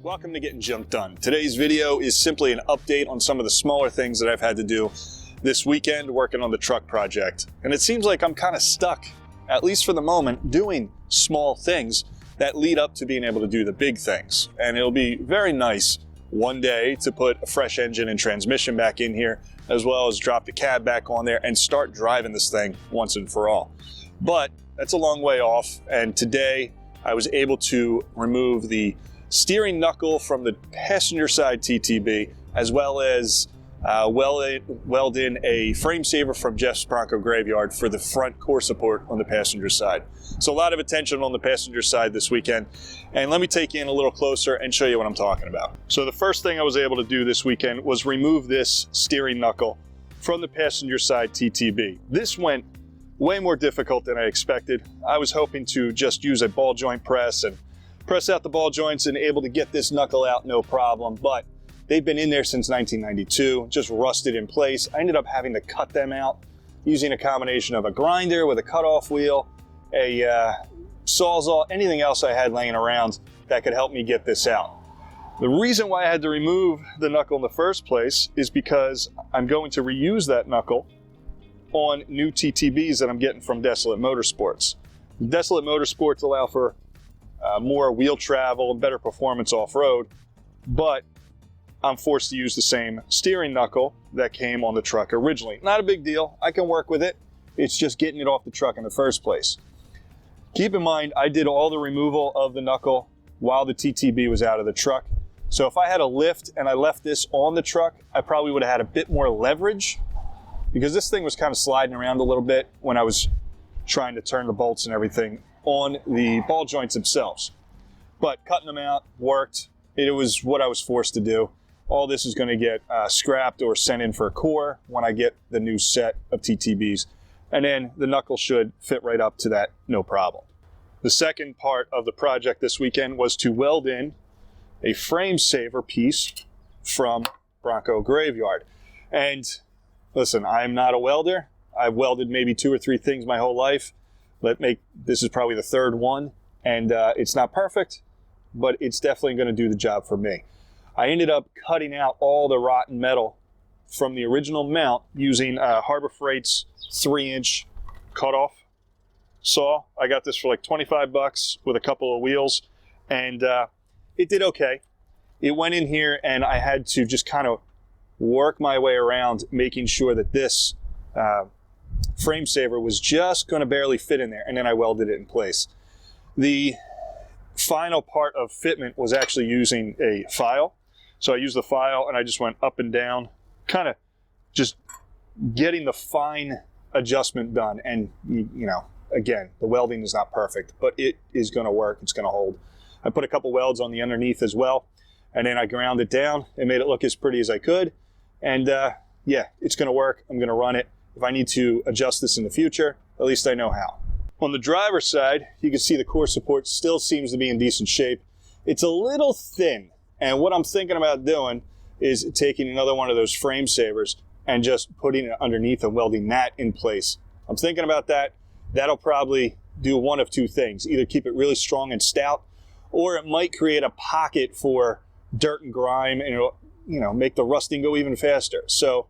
Welcome to Getting Junk Done. Today's video is simply an update on some of the smaller things that I've had to do this weekend working on the truck project. And it seems like I'm kind of stuck, at least for the moment, doing small things that lead up to being able to do the big things. And it'll be very nice one day to put a fresh engine and transmission back in here, as well as drop the cab back on there and start driving this thing once and for all. But that's a long way off, and today I was able to remove the steering knuckle from the passenger side TTB, as well as weld in a frame saver from Jeff's Bronco Graveyard for the front core support on the passenger side. So a lot of attention on the passenger side this weekend, and let me take you in a little closer and show you what I'm talking about. So the first thing I was able to do this weekend was remove this steering knuckle from the passenger side TTB. This went way more difficult than I expected. I was hoping to just use a ball joint press and press out the ball joints and able to get this knuckle out no problem, but they've been in there since 1992, just rusted in place. I ended up having to cut them out using a combination of a grinder with a cutoff wheel, a Sawzall, anything else I had laying around that could help me get this out. The reason why I had to remove the knuckle in the first place is because I'm going to reuse that knuckle on new TTBs that I'm getting from Desolate Motorsports. Desolate Motorsports allow for more wheel travel and better performance off-road, but I'm forced to use the same steering knuckle that came on the truck originally. Not a big deal, I can work with it. It's just getting it off the truck in the first place. Keep in mind, I did all the removal of the knuckle while the TTB was out of the truck. So if I had a lift and I left this on the truck, I probably would have had a bit more leverage, because this thing was kind of sliding around a little bit when I was trying to turn the bolts and everything on the ball joints themselves. But cutting them out worked. It was what I was forced to do. All this is going to get scrapped or sent in for a core when I get the new set of TTBs. And then the knuckle should fit right up to that, no problem. The second part of the project this weekend was to weld in a frame saver piece from Bronco Graveyard. And listen, I am not a welder. I've welded maybe 2 or 3 things my whole life. This is probably the third one, and it's not perfect, but it's definitely going to do the job for me. I ended up cutting out all the rotten metal from the original mount using Harbor Freight's 3-inch cutoff saw. I got this for like 25 bucks with a couple of wheels, and it did okay. It went in here, and I had to just kind of work my way around making sure that this frame saver was just going to barely fit in there, and then I welded it in place. The final part of fitment was actually using a file. So I used the file and I just went up and down, kind of just getting the fine adjustment done. And you know, again, the welding is not perfect, but it is going to work. It's going to hold. I put a couple welds on the underneath as well, and then I ground it down and made it look as pretty as I could. And yeah, it's going to work. I'm going to run it. If I need to adjust this in the future, at least I know how. On the driver's side, you can see the core support still seems to be in decent shape. It's a little thin, and what I'm thinking about doing is taking another one of those frame savers and just putting it underneath and welding that in place. I'm thinking about that. That'll probably do one of 2 things. Either keep it really strong and stout, or it might create a pocket for dirt and grime, and it'll, you know, make the rusting go even faster. So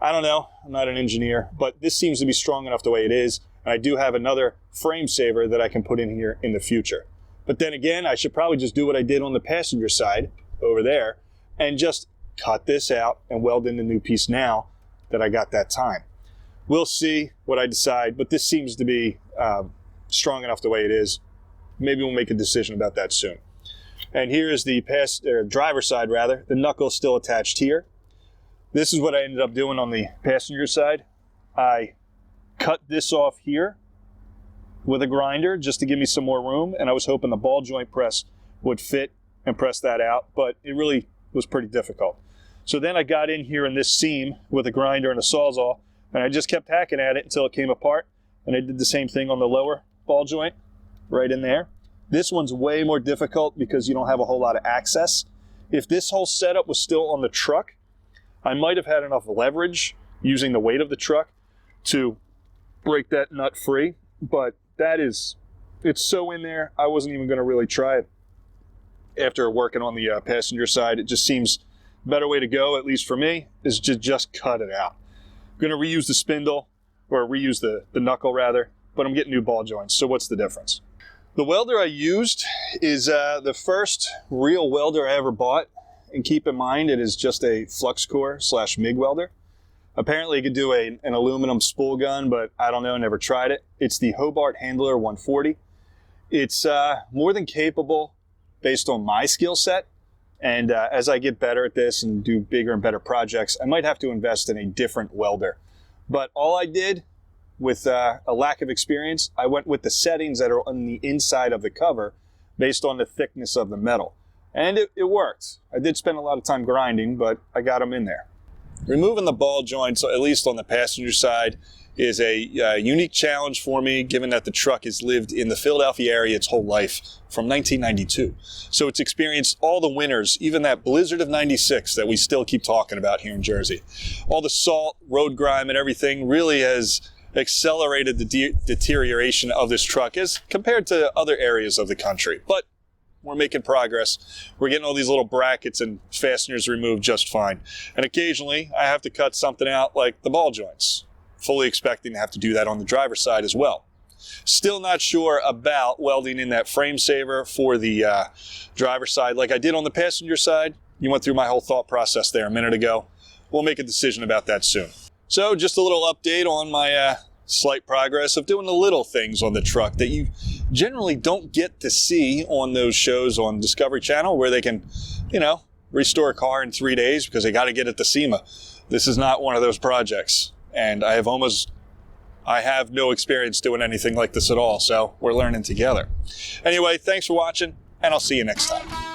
I don't know, I'm not an engineer, but this seems to be strong enough the way it is. And I do have another frame saver that I can put in here in the future. But then again, I should probably just do what I did on the passenger side over there and just cut this out and weld in the new piece now that I got that time. We'll see what I decide, but this seems to be strong enough the way it is. Maybe we'll make a decision about that soon. And here is the driver's side rather. The knuckle is still attached here. This is what I ended up doing on the passenger side. I cut this off here with a grinder just to give me some more room, and I was hoping the ball joint press would fit and press that out, but it really was pretty difficult. So then I got in here in this seam with a grinder and a Sawzall, and I just kept hacking at it until it came apart, and I did the same thing on the lower ball joint right in there. This one's way more difficult because you don't have a whole lot of access. If this whole setup was still on the truck, I might have had enough leverage using the weight of the truck to break that nut free, but it's so in there, I wasn't even going to really try it. after working on the passenger side, it just seems a better way to go, at least for me, is to just cut it out. I'm going to reuse the spindle, or reuse the knuckle rather, but I'm getting new ball joints. So what's the difference? The welder I used is the first real welder I ever bought. And keep in mind, it is just a flux core / MIG welder. Apparently you could do an aluminum spool gun, but I don't know, never tried it. It's the Hobart Handler 140. It's more than capable based on my skill set. And as I get better at this and do bigger and better projects, I might have to invest in a different welder. But all I did with a lack of experience, I went with the settings that are on the inside of the cover based on the thickness of the metal. And it worked. I did spend a lot of time grinding, but I got them in there. Removing the ball joints, at least on the passenger side, is a unique challenge for me, given that the truck has lived in the Philadelphia area its whole life from 1992. So it's experienced all the winters, even that blizzard of 96 that we still keep talking about here in Jersey. All the salt, road grime, and everything really has accelerated the deterioration of this truck as compared to other areas of the country. But we're making progress. We're getting all these little brackets and fasteners removed just fine. And occasionally I have to cut something out like the ball joints. Fully expecting to have to do that on the driver's side as well. Still not sure about welding in that frame saver for the driver's side like I did on the passenger side. You went through my whole thought process there a minute ago. We'll make a decision about that soon. So just a little update on my slight progress of doing the little things on the truck that you generally don't get to see on those shows on Discovery Channel where they can, restore a car in 3 days because they got to get it to SEMA. This is not one of those projects. And I have no experience doing anything like this at all. So we're learning together. Anyway, thanks for watching, and I'll see you next time.